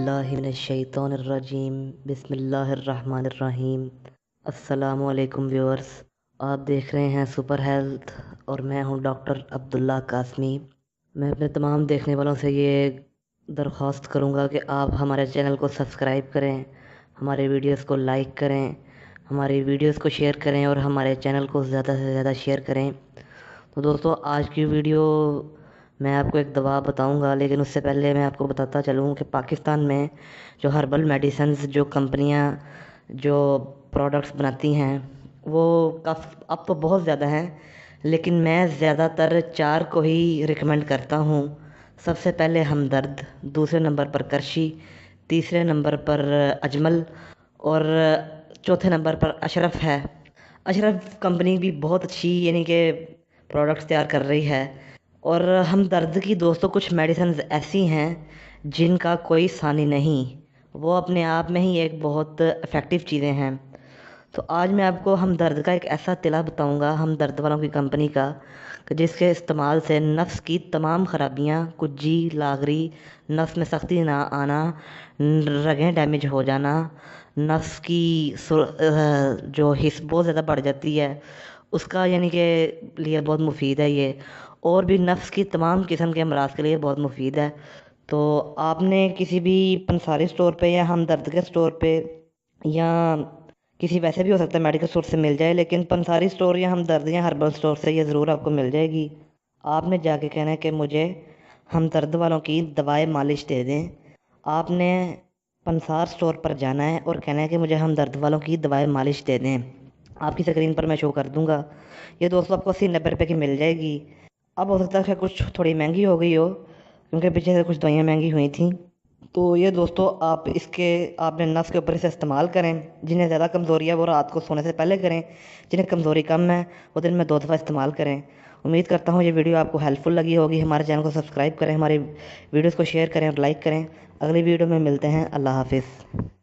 باللہ من الشیطان الرجیم بسم اللہ الرحمن الرحیم۔ السلام علیکم ویورز، آپ دیکھ رہے ہیں سپر ہیلتھ اور میں ہوں ڈاکٹر عبداللہ قاسمی۔ میں اپنے تمام دیکھنے والوں سے یہ درخواست کروں گا کہ آپ ہمارے چینل کو سبسکرائب کریں، ہمارے ویڈیوز کو لائک کریں، ہماری ویڈیوز کو شیئر کریں اور ہمارے چینل کو زیادہ سے زیادہ شیئر کریں۔ تو دوستو، آج کی ویڈیو میں آپ کو ایک دوا بتاؤں گا، لیکن اس سے پہلے میں آپ کو بتاتا چلوں کہ پاکستان میں جو ہربل میڈیسنز جو کمپنیاں جو پروڈکٹس بناتی ہیں وہ اب تو بہت زیادہ ہیں، لیکن میں زیادہ تر 4 کو ہی ریکمنڈ کرتا ہوں۔ سب سے پہلے ہمدرد، دوسرے نمبر پر کرشی، تیسرے نمبر پر اجمل اور چوتھے نمبر پر اشرف ہے۔ اشرف کمپنی بھی بہت اچھی یعنی کہ پروڈکٹس تیار کر رہی ہے۔ اور ہمدرد کی دوستوں کچھ میڈیسنز ایسی ہیں جن کا کوئی ثانی نہیں، وہ اپنے آپ میں ہی ایک بہت افیکٹو چیزیں ہیں۔ تو آج میں آپ کو ہمدرد کا ایک ایسا طلع بتاؤں گا، ہمدرد والوں کی کمپنی کا، کہ جس کے استعمال سے نفس کی تمام خرابیاں، کجی، لاغری، نفس میں سختی نہ آنا، رگیں ڈیمیج ہو جانا، نفس کی جو حس بہت زیادہ بڑھ جاتی ہے اس کا یعنی کہ لیے بہت مفید ہے یہ، اور بھی نفس کی تمام قسم کے امراض کے لیے بہت مفید ہے۔ تو آپ نے کسی بھی پنساری سٹور پہ یا ہمدرد کے سٹور پہ یا کسی ویسے بھی ہو سکتا ہے میڈیکل سٹور سے مل جائے، لیکن پنساری سٹور یا ہمدرد یا ہربل سٹور سے یہ ضرور آپ کو مل جائے گی۔ آپ نے جا کے کہنا ہے کہ مجھے ہمدرد والوں کی دوائے مالش دے دیں۔ آپ نے پنسار سٹور پر جانا ہے اور کہنا ہے کہ مجھے ہمدرد والوں کی دوائے مالش دے دیں۔ آپ کی اسکرین پر میں شو کر دوں گا، یہ دوستوں آپ کو 80-90 روپے کی مل جائے گی۔ اب ہو سکتا ہے کہ کچھ تھوڑی مہنگی ہو گئی ہو، کیونکہ پیچھے سے کچھ دوائیاں مہنگی ہوئی تھیں۔ تو یہ دوستو آپ نے نفس کے اوپر اسے استعمال کریں۔ جنہیں زیادہ کمزوری ہے وہ رات کو سونے سے پہلے کریں، جنہیں کمزوری کم ہے وہ دن میں 2 دفعہ استعمال کریں۔ امید کرتا ہوں یہ ویڈیو آپ کو ہیلپ فل لگی ہوگی۔ ہمارے چینل کو سبسکرائب کریں، ہماری ویڈیوز کو شیئر کریں اور لائک کریں۔ اگلی ویڈیو میں ملتے ہیں۔ اللہ حافظ۔